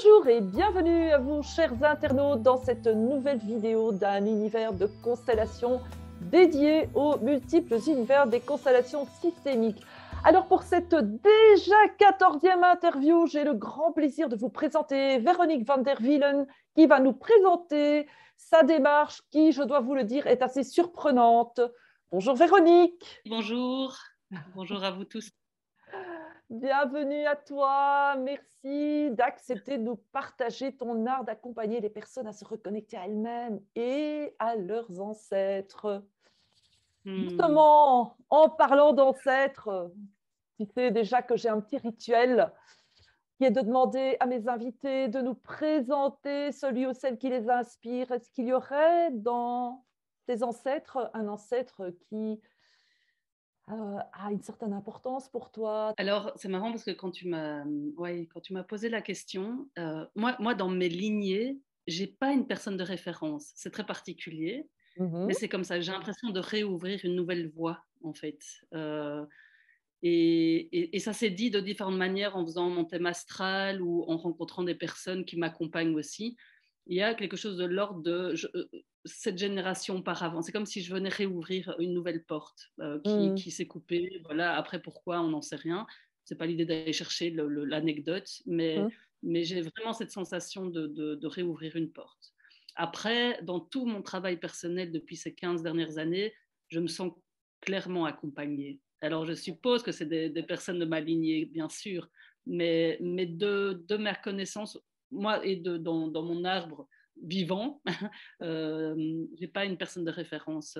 Bonjour et bienvenue à vous, chers internautes, dans cette nouvelle vidéo d'un univers de constellations dédié aux multiples univers des constellations systémiques. Alors pour cette déjà 14e interview, j'ai le grand plaisir de vous présenter Véronique van der Wielen qui va nous présenter sa démarche qui, je dois vous le dire, est assez surprenante. Bonjour Véronique. Bonjour, bonjour à vous tous. Bienvenue à toi, merci d'accepter de nous partager ton art d'accompagner les personnes à se reconnecter à elles-mêmes et à leurs ancêtres. Justement, en parlant d'ancêtres, tu sais déjà que j'ai un petit rituel qui est de demander à mes invités de nous présenter celui ou celle qui les inspire. Est-ce qu'il y aurait dans tes ancêtres un ancêtre qui a une certaine importance pour toi? Alors, c'est marrant parce que quand tu m'as posé la question, moi, dans mes lignées, j'ai pas une personne de référence. C'est très particulier, mais Mhm. c'est comme ça. J'ai l'impression de réouvrir une nouvelle voie, en fait. Et ça s'est dit de différentes manières en faisant mon thème astral ou en rencontrant des personnes qui m'accompagnent aussi. Il y a quelque chose de l'ordre de cette génération auparavant. C'est comme si je venais réouvrir une nouvelle porte Mhm. qui s'est coupée. Voilà, après, pourquoi, on n'en sait rien. Ce n'est pas l'idée d'aller chercher l'anecdote, mais j'ai vraiment cette sensation de réouvrir une porte. Après, dans tout mon travail personnel depuis ces 15 dernières années, je me sens clairement accompagnée. Alors, je suppose que c'est des personnes de ma lignée, bien sûr, mais de ma connaissance, moi, et dans mon arbre vivant, j'ai pas une personne de référence.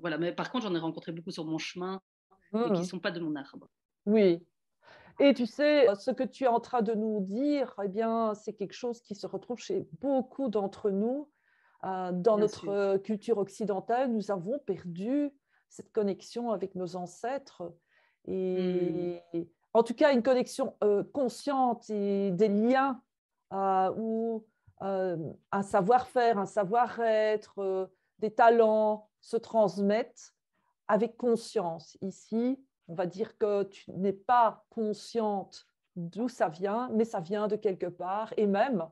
Voilà. Mais par contre, j'en ai rencontré beaucoup sur mon chemin et qui Mhm. sont pas de mon arbre. Oui. Et tu sais, ce que tu es en train de nous dire, eh bien, c'est quelque chose qui se retrouve chez beaucoup d'entre nous. Dans Bien sûr. notre culture occidentale, nous avons perdu cette connexion avec nos ancêtres. Hmm. Et en tout cas, une connexion consciente et des liens où un savoir-faire, un savoir-être, des talents se transmettent avec conscience. Ici, on va dire que tu n'es pas consciente d'où ça vient, mais ça vient de quelque part. Et même,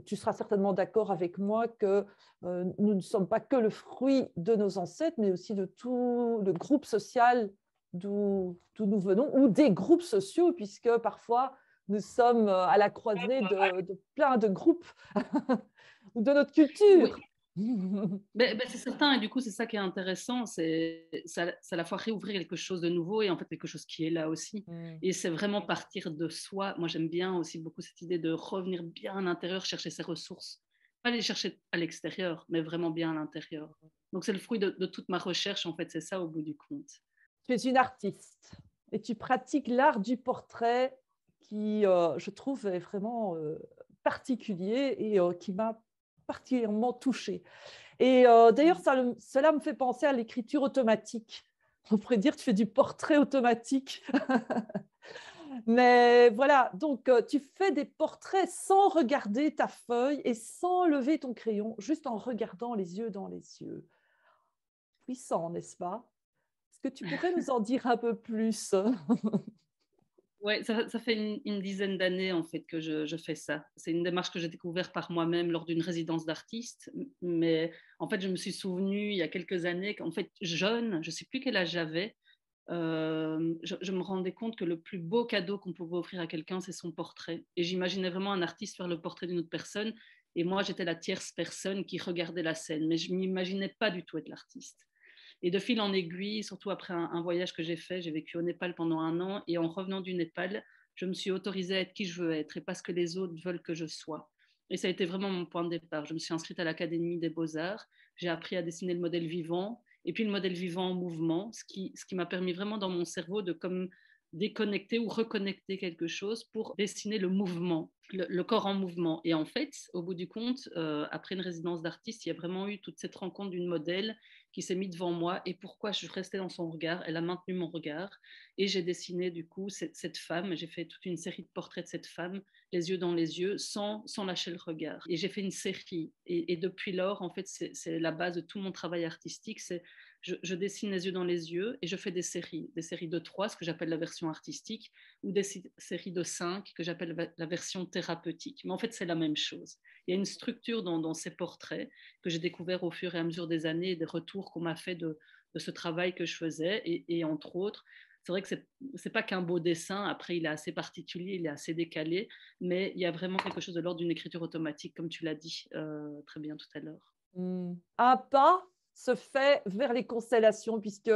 tu seras certainement d'accord avec moi que nous ne sommes pas que le fruit de nos ancêtres, mais aussi de tout le groupe social d'où nous venons, ou des groupes sociaux, puisque parfois nous sommes à la croisée de plein de groupes ou de notre Oui, culture. c'est certain, et du coup, c'est ça qui est intéressant, c'est à la fois réouvrir quelque chose de nouveau et en fait quelque chose qui est là aussi. Mm. Et c'est vraiment partir de soi. Moi, j'aime bien aussi beaucoup cette idée de revenir bien à l'intérieur, chercher ses ressources. Pas les chercher à l'extérieur, mais vraiment bien à l'intérieur. Donc, c'est le fruit de toute ma recherche, en fait, c'est ça au bout du compte. Tu es une artiste et tu pratiques l'art du portrait qui, je trouve, est vraiment particulier et qui m'a particulièrement touchée. Et d'ailleurs, cela me fait penser à l'écriture automatique. On pourrait dire que tu fais du portrait automatique. Mais voilà, donc tu fais des portraits sans regarder ta feuille et sans lever ton crayon, juste en regardant les yeux dans les yeux. Puissant, n'est-ce pas? Est-ce que tu pourrais nous en dire un peu plus? Ouais, ça fait une dizaine d'années en fait que je fais ça. C'est une démarche que j'ai découverte par moi-même lors d'une résidence d'artiste. Mais en fait, je me suis souvenue il y a quelques années qu'en fait, jeune, je ne sais plus quel âge j'avais, je me rendais compte que le plus beau cadeau qu'on pouvait offrir à quelqu'un, c'est son portrait. Et j'imaginais vraiment un artiste faire le portrait d'une autre personne. Et moi, j'étais la tierce personne qui regardait la scène. Mais je ne m'imaginais pas du tout être l'artiste. Et de fil en aiguille, surtout après un voyage que j'ai fait, j'ai vécu au Népal pendant 1 an. Et en revenant du Népal, je me suis autorisée à être qui je veux être et pas ce que les autres veulent que je sois. Et ça a été vraiment mon point de départ. Je me suis inscrite à l'Académie des Beaux-Arts. J'ai appris à dessiner le modèle vivant et puis le modèle vivant en mouvement, ce qui m'a permis vraiment dans mon cerveau de comme déconnecter ou reconnecter quelque chose pour dessiner le mouvement, le corps en mouvement. Et en fait, au bout du compte, après une résidence d'artiste, il y a vraiment eu toute cette rencontre d'une modèle qui s'est mise devant moi. Et pourquoi je restais dans son regard? Elle a maintenu mon regard. Et j'ai dessiné du coup cette femme. J'ai fait toute une série de portraits de cette femme, les yeux dans les yeux, sans lâcher le regard. Et j'ai fait une série. Et depuis lors, en fait, c'est la base de tout mon travail artistique. C'est je dessine les yeux dans les yeux et je fais des séries de 3, ce que j'appelle la version artistique, ou des séries de 5, que j'appelle la version thérapeutique. Mais en fait, c'est la même chose. Il y a une structure dans ces portraits que j'ai découvert au fur et à mesure des années, des retours qu'on m'a fait de ce travail que je faisais. Et entre autres, c'est vrai que c'est pas qu'un beau dessin, après il est assez particulier, il est assez décalé, mais il y a vraiment quelque chose de l'ordre d'une écriture automatique, comme tu l'as dit très bien tout à l'heure. Un pas se fait vers les constellations, puisque,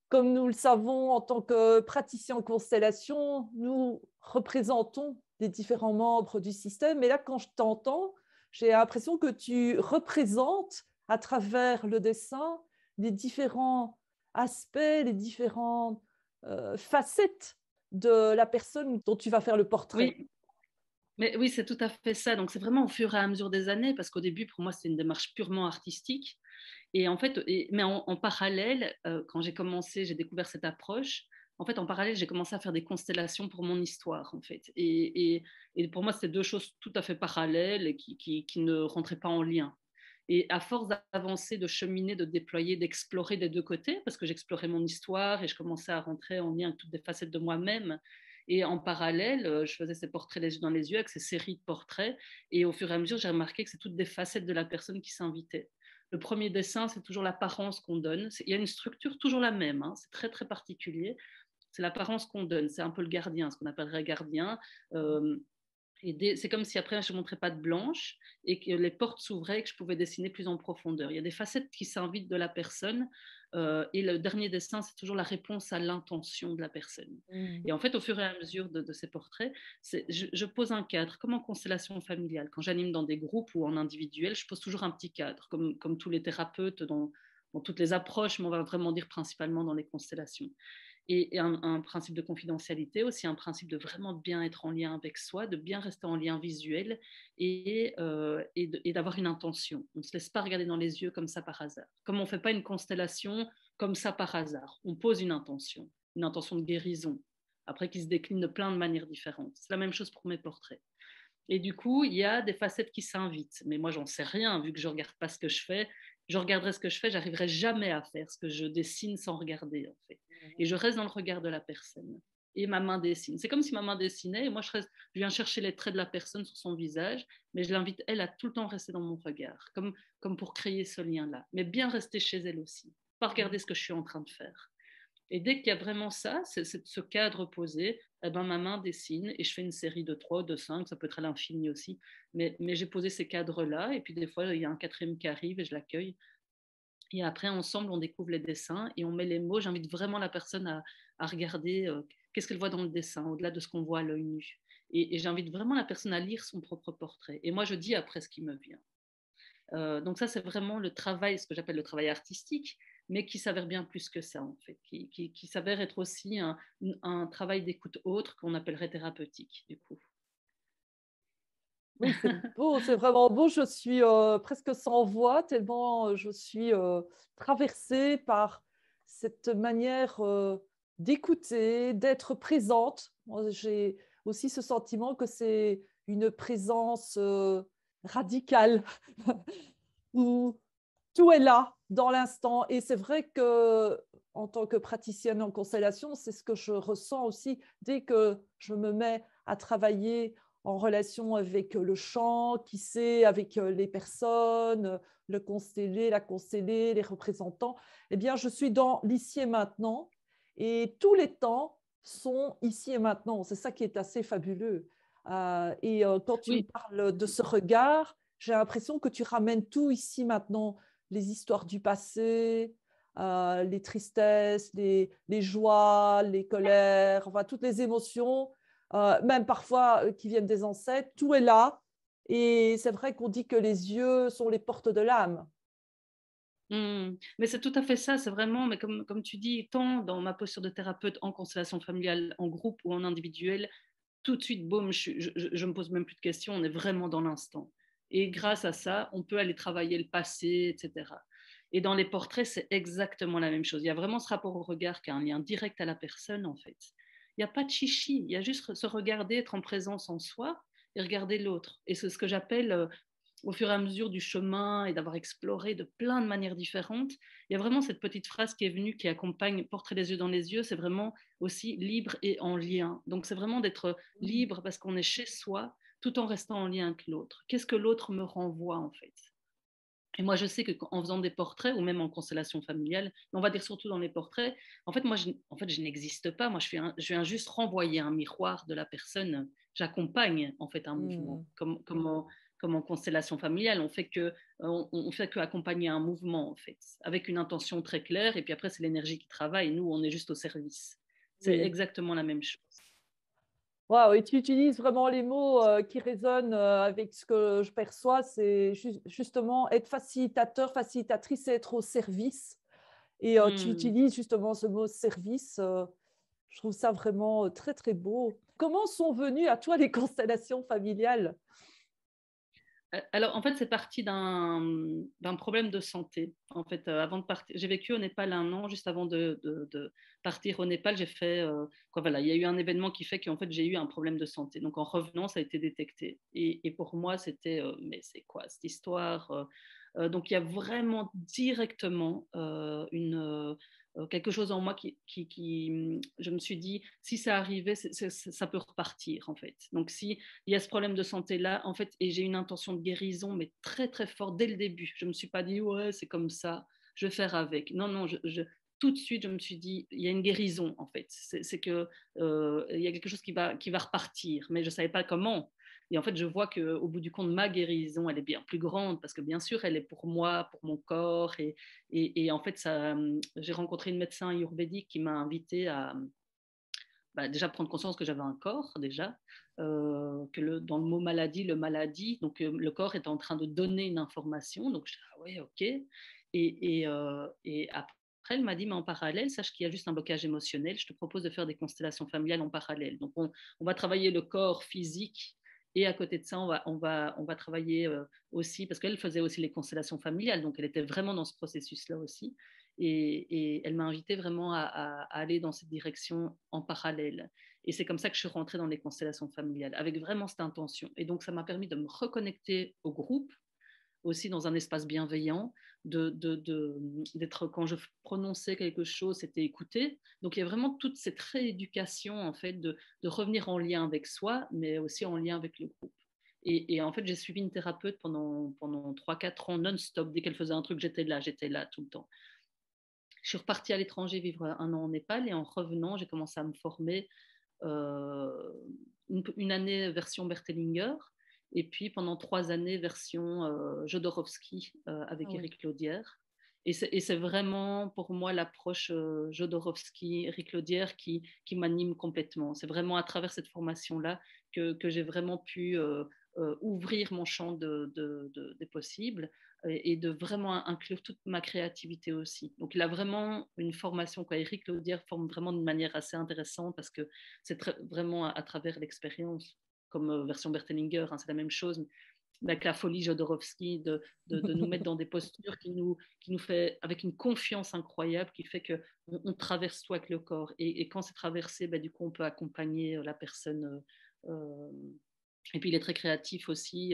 comme nous le savons, en tant que praticiens en constellation, nous représentons les différents membres du système. Et là, quand je t'entends, j'ai l'impression que tu représentes à travers le dessin les différents aspects, les différentes facettes de la personne dont tu vas faire le portrait. Oui, mais oui, c'est tout à fait ça. Donc c'est vraiment au fur et à mesure des années, parce qu'au début, pour moi, c'était une démarche purement artistique. Et en fait, mais en parallèle, quand j'ai commencé, j'ai découvert cette approche. En fait, en parallèle, j'ai commencé à faire des constellations pour mon histoire, en fait. Et pour moi, c'était deux choses tout à fait parallèles et qui ne rentraient pas en lien. Et à force d'avancer, de cheminer, de déployer, d'explorer des deux côtés, parce que j'explorais mon histoire et je commençais à rentrer en lien avec toutes les facettes de moi-même. Et en parallèle, je faisais ces portraits les yeux dans les yeux, avec ces séries de portraits. Et au fur et à mesure, j'ai remarqué que c'est toutes des facettes de la personne qui s'invitait. Le premier dessin, c'est toujours l'apparence qu'on donne. Il y a une structure toujours la même, hein. C'est très, très particulier. C'est l'apparence qu'on donne. C'est un peu le gardien, ce qu'on appellerait gardien. Euh, c'est comme si après je ne montrais pas de blanche et que les portes s'ouvraient et que je pouvais dessiner plus en profondeur. Il y a des facettes qui s'invitent de la personne et le dernier dessin, c'est toujours la réponse à l'intention de la personne. Mm. Et en fait, au fur et à mesure de ces portraits, je pose un cadre, comme en constellation familiale. Quand j'anime dans des groupes ou en individuel, je pose toujours un petit cadre, comme tous les thérapeutes dans toutes les approches, mais on va vraiment dire principalement dans les constellations. Et un principe de confidentialité, aussi un principe de vraiment bien être en lien avec soi, de bien rester en lien visuel et d'avoir une intention. On ne se laisse pas regarder dans les yeux comme ça par hasard. Comme on ne fait pas une constellation comme ça par hasard, on pose une intention de guérison, après qui se décline de plein de manières différentes. C'est la même chose pour mes portraits. Et du coup, il y a des facettes qui s'invitent. Mais moi, j'en sais rien, vu que je ne regarde pas ce que je fais. Je regarderai ce que je fais, j'arriverai jamais à faire ce que je dessine sans regarder, en fait. Et je reste dans le regard de la personne. Et ma main dessine. C'est comme si ma main dessinait, et moi, je viens chercher les traits de la personne sur son visage, mais je l'invite, elle, à tout le temps rester dans mon regard, comme pour créer ce lien-là. Mais bien rester chez elle aussi. Pas regarder ce que je suis en train de faire. Et dès qu'il y a vraiment ça, ce cadre posé, eh ben, ma main dessine et je fais une série de 3, de 5, ça peut être à l'infini aussi. Mais j'ai posé ces cadres-là et puis des fois, il y a un quatrième qui arrive et je l'accueille. Et après, ensemble, on découvre les dessins et on met les mots. J'invite vraiment la personne à regarder qu'est-ce qu'elle voit dans le dessin, au-delà de ce qu'on voit à l'œil nu. Et j'invite vraiment la personne à lire son propre portrait. Et moi, je dis après ce qui me vient. Donc ça, c'est vraiment le travail, ce que j'appelle le travail artistique, mais qui s'avère bien plus que ça, en fait, qui s'avère être aussi un travail d'écoute autre qu'on appellerait thérapeutique, du coup. Oui, c'est beau, c'est vraiment beau. Je suis presque sans voix, tellement je suis traversée par cette manière d'écouter, d'être présente. Moi, j'ai aussi ce sentiment que c'est une présence radicale, où tout est là, dans l'instant. Et c'est vrai que, en tant que praticienne en constellation, c'est ce que je ressens aussi dès que je me mets à travailler en relation avec le chant, qui sait, avec les personnes, le constellé, la constellée, les représentants. Eh bien, je suis dans l'ici et maintenant. Et tous les temps sont ici et maintenant. C'est ça qui est assez fabuleux. Quand tu me Oui, parles de ce regard, j'ai l'impression que tu ramènes tout ici maintenant, les histoires du passé, les tristesses, les joies, les colères, enfin toutes les émotions, même parfois qui viennent des ancêtres, tout est là. Et c'est vrai qu'on dit que les yeux sont les portes de l'âme. Mais c'est tout à fait ça, c'est vraiment, mais comme tu dis, tant dans ma posture de thérapeute en constellation familiale, en groupe ou en individuel, tout de suite, boum, je me pose même plus de questions, on est vraiment dans l'instant. Et grâce à ça, on peut aller travailler le passé, etc. Et dans les portraits, c'est exactement la même chose. Il y a vraiment ce rapport au regard qui a un lien direct à la personne, en fait. Il n'y a pas de chichi, il y a juste se regarder, être en présence en soi et regarder l'autre. Et c'est ce que j'appelle au fur et à mesure du chemin et d'avoir exploré de plein de manières différentes, il y a vraiment cette petite phrase qui est venue, qui accompagne Portrait des yeux dans les yeux, c'est vraiment aussi libre et en lien. Donc c'est vraiment d'être libre parce qu'on est chez soi tout en restant en lien avec l'autre. Qu'est-ce que l'autre me renvoie en fait? Et moi, je sais qu'en faisant des portraits, ou même en constellation familiale, mais on va dire surtout dans les portraits, en fait, moi, je n'existe pas. Moi, je viens juste renvoyer un miroir de la personne. J'accompagne, en fait, un mouvement. Mm. Comme en constellation familiale, on fait que accompagner un mouvement, en fait, avec une intention très claire. Et puis après, c'est l'énergie qui travaille. Nous, on est juste au service. C'est Oui. exactement la même chose. Waouh, et tu utilises vraiment les mots qui résonnent avec ce que je perçois, c'est justement être facilitateur, facilitatrice et être au service. Et tu Hmm. utilises justement ce mot service. Je trouve ça vraiment très, très beau. Comment sont venues à toi les constellations familiales? Alors, en fait, c'est parti d'un problème de santé. En fait, avant de partir, j'ai vécu au Népal 1 an, juste avant de partir au Népal, j'ai fait, voilà, il y a eu un événement qui fait qu'en fait, j'ai eu un problème de santé. Donc, en revenant, ça a été détecté. Et pour moi, c'était, mais c'est quoi cette histoire? Donc, il y a vraiment directement quelque chose en moi je me suis dit, si ça arrivait, ça peut repartir, en fait. Donc, si il y a ce problème de santé-là, en fait, et j'ai une intention de guérison, mais très, très forte dès le début. Je ne me suis pas dit, ouais, c'est comme ça, je vais faire avec. Non, non, tout de suite, je me suis dit, il y a une guérison, en fait. C'est que il y a quelque chose qui va repartir, mais je ne savais pas comment. Et en fait, je vois qu'au bout du compte, ma guérison, elle est bien plus grande parce que bien sûr, elle est pour moi, pour mon corps. Et en fait, j'ai rencontré une médecin ayurvédique qui m'a invité à déjà prendre conscience que j'avais un corps déjà, dans le mot maladie, donc le corps est en train de donner une information, donc je dis ah ouais ok, et après elle m'a dit mais en parallèle sache qu'il y a juste un blocage émotionnel, je te propose de faire des constellations familiales en parallèle, donc on va travailler le corps physique. Et à côté de ça, on va travailler aussi, parce qu'elle faisait aussi les constellations familiales, donc elle était vraiment dans ce processus-là aussi. Et elle m'a invité vraiment à aller dans cette direction en parallèle. Et c'est comme ça que je suis rentrée dans les constellations familiales, avec vraiment cette intention. Et donc, ça m'a permis de me reconnecter au groupe, aussi dans un espace bienveillant, d'être, quand je prononçais quelque chose, c'était écouté. Donc, il y a vraiment toute cette rééducation, en fait, de revenir en lien avec soi, mais aussi en lien avec le groupe. Et en fait, j'ai suivi une thérapeute pendant 3-4 ans non-stop. Dès qu'elle faisait un truc, j'étais là tout le temps. Je suis repartie à l'étranger vivre 1 an en Népal et en revenant, j'ai commencé à me former euh, une année version Berthellinger et puis pendant 3 années version Jodorowsky Ah avec oui. Éric Laudière. Et c'est vraiment pour moi l'approche Jodorowsky, Éric Laudière qui m'anime complètement. C'est vraiment à travers cette formation-là que j'ai vraiment pu ouvrir mon champ des possibles et de vraiment inclure toute ma créativité aussi. Donc il a vraiment une formation, quoi. Éric Laudière forme vraiment d'une manière assez intéressante parce que c'est vraiment à travers l'expérience, comme version Berthellinger, hein, c'est la même chose, mais avec la folie Jodorowsky de nous mettre dans des postures qui nous fait, avec une confiance incroyable, qui fait qu'on traverse tout avec le corps. Et quand c'est traversé, du coup, on peut accompagner la personne. Et puis il est très créatif aussi.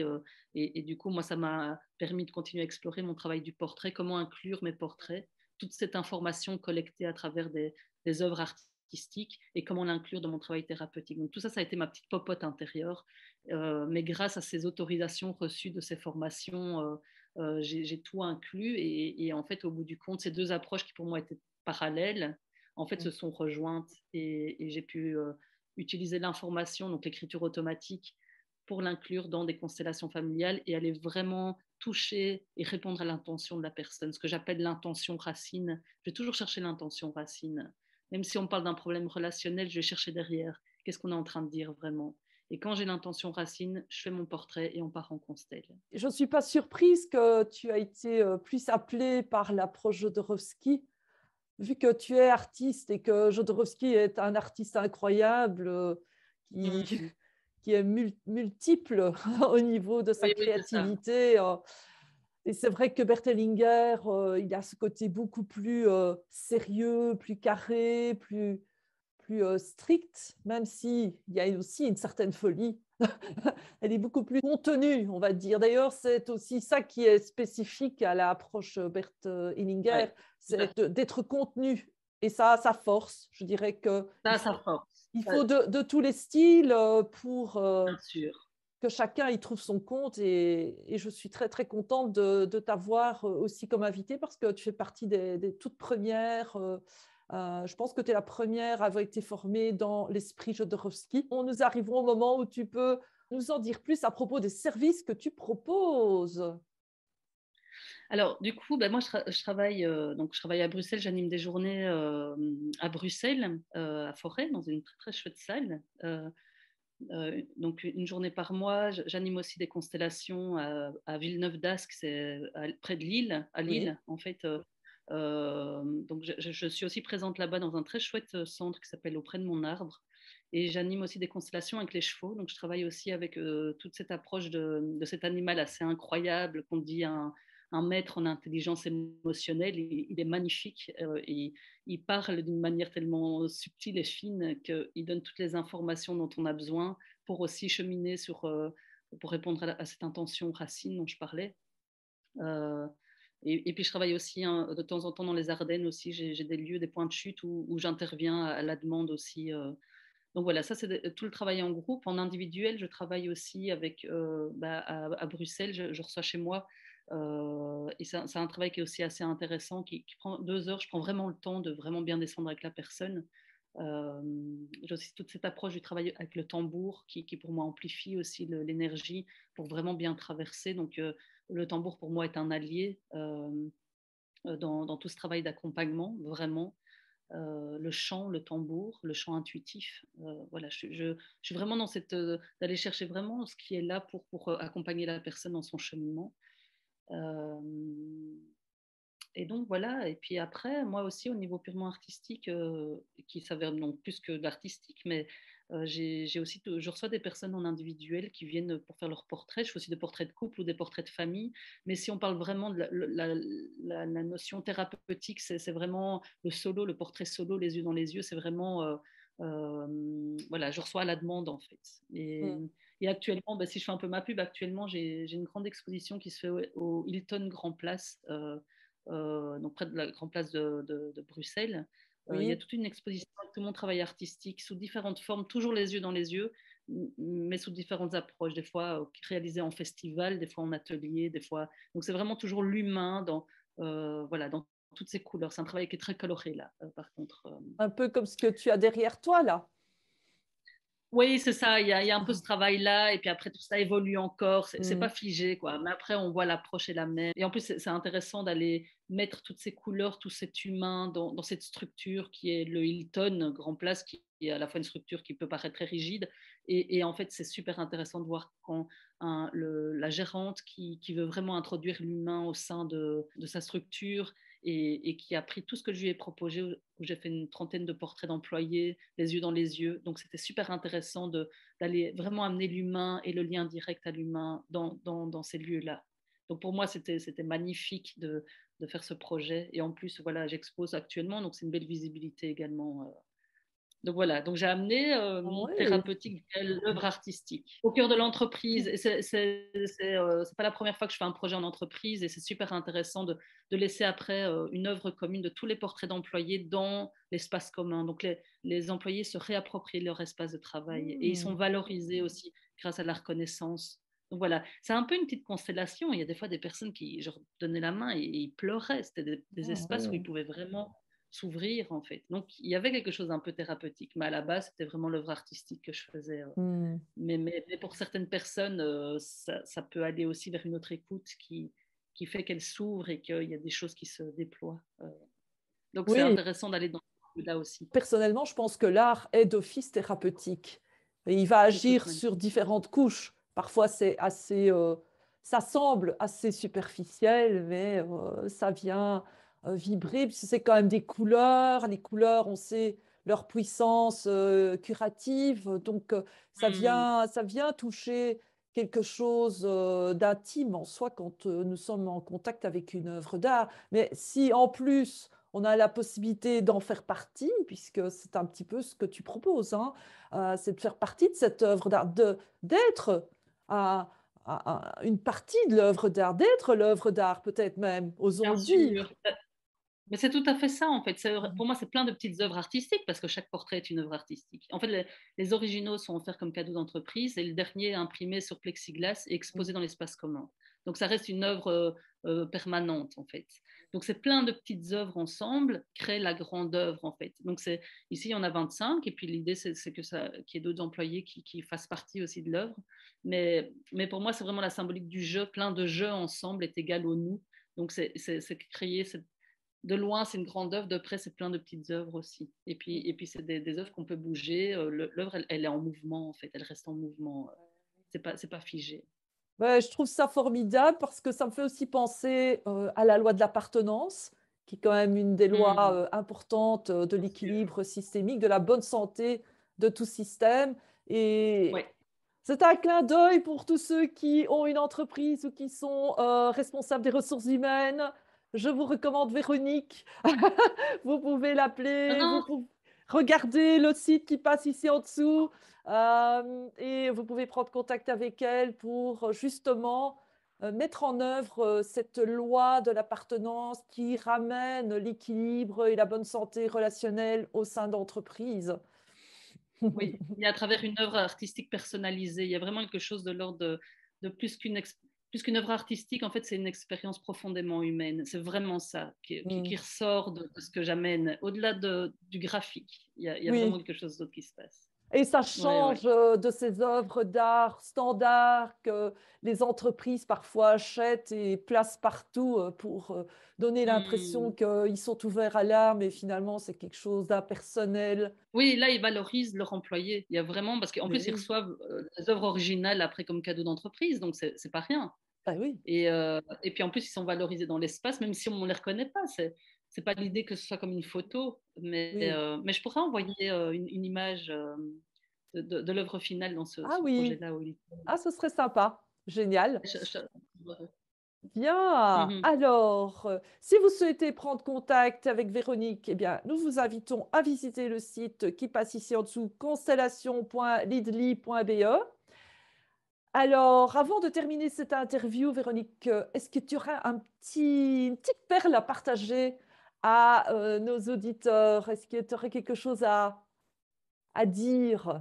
Et du coup, moi, ça m'a permis de continuer à explorer mon travail du portrait, comment inclure mes portraits, toute cette information collectée à travers des œuvres artistiques et comment l'inclure dans mon travail thérapeutique. Donc tout ça, ça a été ma petite popote intérieure. Mais grâce à ces autorisations reçues de ces formations, j'ai tout inclus. Et en fait, au bout du compte, ces deux approches qui pour moi étaient parallèles, en fait, se sont rejointes et j'ai pu utiliser l'information, donc l'écriture automatique, pour l'inclure dans des constellations familiales et aller vraiment toucher et répondre à l'intention de la personne, ce que j'appelle l'intention racine. Je vais toujours chercher l'intention racine. Même si on parle d'un problème relationnel, je vais chercher derrière. Qu'est-ce qu'on est en train de dire vraiment? Et quand j'ai l'intention racine, je fais mon portrait et on part en constelle. Je ne suis pas surprise que tu as été plus appelée par l'approche Jodorowsky, vu que tu es artiste et que Jodorowsky est un artiste incroyable qui, Mmh. qui est multiple au niveau de sa Oui, oui, c'est ça. créativité. Et c'est vrai que Berthellinger, il a ce côté beaucoup plus sérieux, plus carré, plus stricte, même s'il y a aussi une certaine folie. Elle est beaucoup plus contenue, on va dire. D'ailleurs, c'est aussi ça qui est spécifique à l'approche Bert Hellinger, Ouais, tout à fait. c'est d'être contenu. Et ça, ça force. Je dirais qu'il Ça faut, force, il faut de tous les styles pour bien sûr. que chacun y trouve son compte. Et je suis très, très contente de t'avoir aussi comme invitée parce que tu fais partie des toutes premières. Je pense que tu es la première à avoir été formée dans l'esprit Jodorowsky. Nous arrivons au moment où tu peux nous en dire plus à propos des services que tu proposes. Alors, du coup, ben, moi, je travaille à Bruxelles, j'anime des journées à Bruxelles, à Forêt, dans une très, très chouette salle. Donc, une journée par mois. J'anime aussi des constellations à Villeneuve d'Ascq, c'est près de Lille, à Oui, Lille, en fait. Donc, je suis aussi présente là-bas dans un très chouette centre qui s'appelle Auprès de mon arbre. Et j'anime aussi des constellations avec les chevaux. Donc, je travaille aussi avec toute cette approche de cet animal assez incroyable qu'on dit un maître en intelligence émotionnelle. Il est magnifique. Il parle d'une manière tellement subtile et fine qu'il donne toutes les informations dont on a besoin pour aussi cheminer pour répondre à cette intention racine dont je parlais. Euh, et puis je travaille aussi de temps en temps dans les Ardennes aussi. J'ai des lieux, des points de chute où j'interviens à la demande aussi. Donc voilà, ça c'est tout le travail en groupe. En individuel, je travaille aussi avec à Bruxelles. Je reçois chez moi et c'est un travail qui est aussi assez intéressant, qui prend 2 heures. Je prends vraiment le temps de vraiment bien descendre avec la personne. Euh, j'ai aussi toute cette approche du travail avec le tambour qui pour moi amplifie aussi l'énergie pour vraiment bien traverser. Donc le tambour pour moi est un allié dans tout ce travail d'accompagnement, vraiment. Le chant, le tambour, le chant intuitif. Voilà, je suis vraiment dans d'aller chercher vraiment ce qui est là pour accompagner la personne dans son cheminement. Euh, et donc voilà, et puis après, moi aussi au niveau purement artistique, qui s'avère donc plus que de l'artistique, mais j'ai aussi, je reçois des personnes en individuel qui viennent pour faire leurs portraits. Je fais aussi des portraits de couple ou des portraits de famille. Mais si on parle vraiment de la notion thérapeutique, c'est vraiment le solo, le portrait solo, les yeux dans les yeux, c'est vraiment, voilà, je reçois à la demande en fait. Et actuellement, bah, si je fais un peu ma pub, actuellement j'ai une grande exposition qui se fait au Hilton Grand Place. Donc près de la Grand Place de Bruxelles. Il y a oui. toute une exposition avec tout mon travail artistique sous différentes formes, toujours les yeux dans les yeux, mais sous différentes approches, des fois réalisées en festival, des fois en atelier, des fois. Donc c'est vraiment toujours l'humain voilà, dans toutes ces couleurs. C'est un travail qui est très coloré là, par contre. Un peu comme ce que tu as derrière toi, là. Oui, c'est ça. Il y a un peu ce travail-là, et puis après tout ça évolue encore. C'est pas Mm. figé, quoi. Mais après, on voit l'approche est la même. Et en plus, c'est intéressant d'aller mettre toutes ces couleurs, tout cet humain dans cette structure qui est le Hilton Grand Place, qui est à la fois une structure qui peut paraître très rigide. Et en fait, c'est super intéressant de voir quand la gérante qui veut vraiment introduire l'humain au sein de sa structure et qui a pris tout ce que je lui ai proposé, où j'ai fait une trentaine de portraits d'employés, les yeux dans les yeux. Donc c'était super intéressant d'aller vraiment amener l'humain et le lien direct à l'humain dans ces lieux-là. Donc pour moi, c'était magnifique de faire ce projet. Et en plus, voilà, j'expose actuellement, donc c'est une belle visibilité également. Donc voilà, donc j'ai amené mon Oui. thérapeutique via l'œuvre artistique au cœur de l'entreprise. Et c'est pas la première fois que je fais un projet en entreprise, et c'est super intéressant de laisser après une œuvre commune de tous les portraits d'employés dans l'espace commun. Donc les employés se réapproprient leur espace de travail et ils sont Mm. valorisés aussi grâce à la reconnaissance. Donc voilà, c'est un peu une petite constellation. Il y a des fois des personnes qui, je leur donnais la main et ils pleuraient. C'était des Ah, espaces où ils oui. pouvaient vraiment s'ouvrir en fait. Donc il y avait quelque chose d'un peu thérapeutique, mais à la base c'était vraiment l'œuvre artistique que je faisais. Mm. Mais pour certaines personnes, ça peut aller aussi vers une autre écoute qui fait qu'elle s'ouvre et qu'il y a des choses qui se déploient. Donc c'est Oui, intéressant d'aller dans là aussi, personnellement, je pense que l'art est d'office thérapeutique. Et il va de toute agir manière. sur différentes couches. Parfois, c'est assez, ça semble assez superficiel, mais ça vient vibrer. Puis c'est quand même des couleurs. Les couleurs, on sait leur puissance curative. Donc, Mm. ça vient toucher quelque chose d'intime en soi quand nous sommes en contact avec une œuvre d'art. Mais si en plus on a la possibilité d'en faire partie, puisque c'est un petit peu ce que tu proposes, hein, c'est de faire partie de cette œuvre d'art, d'être une partie de l'œuvre d'art, d'être l'œuvre d'art peut-être même, osons Bien le dire. sûr. Mais c'est tout à fait ça, en fait. Pour moi, c'est plein de petites œuvres artistiques parce que chaque portrait est une œuvre artistique. En fait, les originaux sont offerts comme cadeau d'entreprise et le dernier est imprimé sur plexiglas et exposé dans l'espace commun. Donc, ça reste une œuvre permanente, en fait. Donc, c'est plein de petites œuvres ensemble créent la grande œuvre, en fait. Donc, ici, il y en a 25 et puis l'idée, c'est qu'il y ait d'autres employés qui fassent partie aussi de l'œuvre. Mais pour moi, c'est vraiment la symbolique du jeu. Plein de jeux ensemble est égal au nous. Donc, c'est créer cette de loin, c'est une grande œuvre, de près, c'est plein de petites œuvres aussi. Et puis c'est des œuvres qu'on peut bouger. L'œuvre, elle est en mouvement, en fait, elle reste en mouvement. C'est pas figé. Ouais, je trouve ça formidable parce que ça me fait aussi penser à la loi de l'appartenance, qui est quand même une des lois importantes de Bien sûr. l'équilibre systémique, de la bonne santé de tout système. Et Ouais. c'est un clin d'œil pour tous ceux qui ont une entreprise ou qui sont responsables des ressources humaines. Je vous recommande Véronique. Vous pouvez Non, l'appeler, vous non, pouvez regarder le site qui passe ici en dessous. Et vous pouvez prendre contact avec elle pour justement mettre en œuvre cette loi de l'appartenance qui ramène l'équilibre et la bonne santé relationnelle au sein d'entreprises. oui. Il y a à travers une œuvre artistique personnalisée, il y a vraiment quelque chose de l'ordre de plus qu'une œuvre artistique, en fait, c'est une expérience profondément humaine. C'est vraiment ça qui Mm. ressort de ce que j'amène. Au-delà du graphique, il y a vraiment Oui, quelque chose d'autre qui se passe. et ça Ouais, ouais. change de ces œuvres d'art standards que les entreprises parfois achètent et placent partout pour donner l'impression Hmm. qu'ils sont ouverts à l'art, mais finalement c'est quelque chose d'impersonnel. Oui, là, ils valorisent leur employé. Il y a vraiment, parce qu'en Mais plus, ils oui, reçoivent des œuvres originales après comme cadeau d'entreprise, donc c'est pas rien. ah oui, Et puis en plus, ils sont valorisés dans l'espace, même si on ne les reconnaît pas. C'est pas l'idée que ce soit comme une photo, oui. mais je pourrais envoyer une image de l'œuvre finale dans ce, Ah ce oui, projet-là. Oui. ah ce serait sympa, génial. Je- je- Bien, Mhm. alors, si vous souhaitez prendre contact avec Véronique, eh bien, nous vous invitons à visiter le site qui passe ici en dessous, constellation.lidly.be. Alors, avant de terminer cette interview, Véronique, est-ce que tu aurais une petite perle à partager à nos auditeurs? Est-ce que tu aurais quelque chose à dire?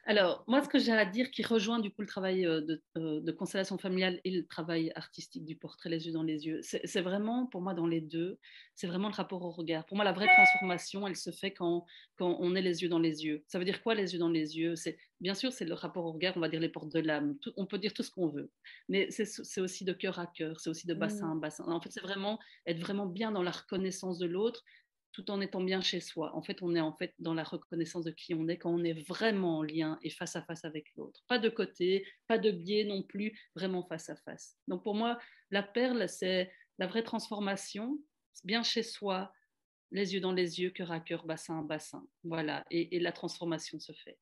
Alors, moi, ce que j'ai à dire qui rejoint du coup le travail de constellation familiale et le travail artistique du portrait les yeux dans les yeux, c'est vraiment pour moi dans les deux, c'est vraiment le rapport au regard. Pour moi, la vraie transformation, elle se fait quand on est les yeux dans les yeux. Ça veut dire quoi les yeux dans les yeux? Bien sûr, c'est le rapport au regard, on va dire les portes de l'âme. On peut dire tout ce qu'on veut, mais c'est aussi de cœur à cœur, c'est aussi de bassin Mm, à bassin. En fait, c'est vraiment être vraiment bien dans la reconnaissance de l'autre tout en étant bien chez soi. En fait, on est en fait dans la reconnaissance de qui on est quand on est vraiment en lien et face à face avec l'autre. Pas de côté, pas de biais non plus, vraiment face à face. Donc pour moi, la perle, c'est la vraie transformation, bien chez soi, les yeux dans les yeux, cœur à cœur, bassin à bassin. Voilà, et la transformation se fait.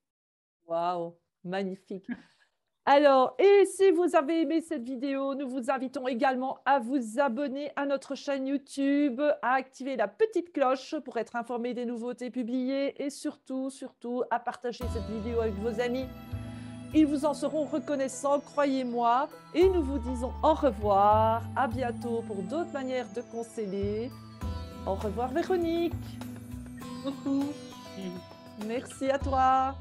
waouh, magnifique. Alors, et si vous avez aimé cette vidéo, nous vous invitons également à vous abonner à notre chaîne YouTube, à activer la petite cloche pour être informé des nouveautés publiées et surtout, surtout, à partager cette vidéo avec vos amis. Ils vous en seront reconnaissants, croyez-moi. Et nous vous disons au revoir. À bientôt pour d'autres manières de conseiller. Au revoir Véronique. Beaucoup. Merci à toi.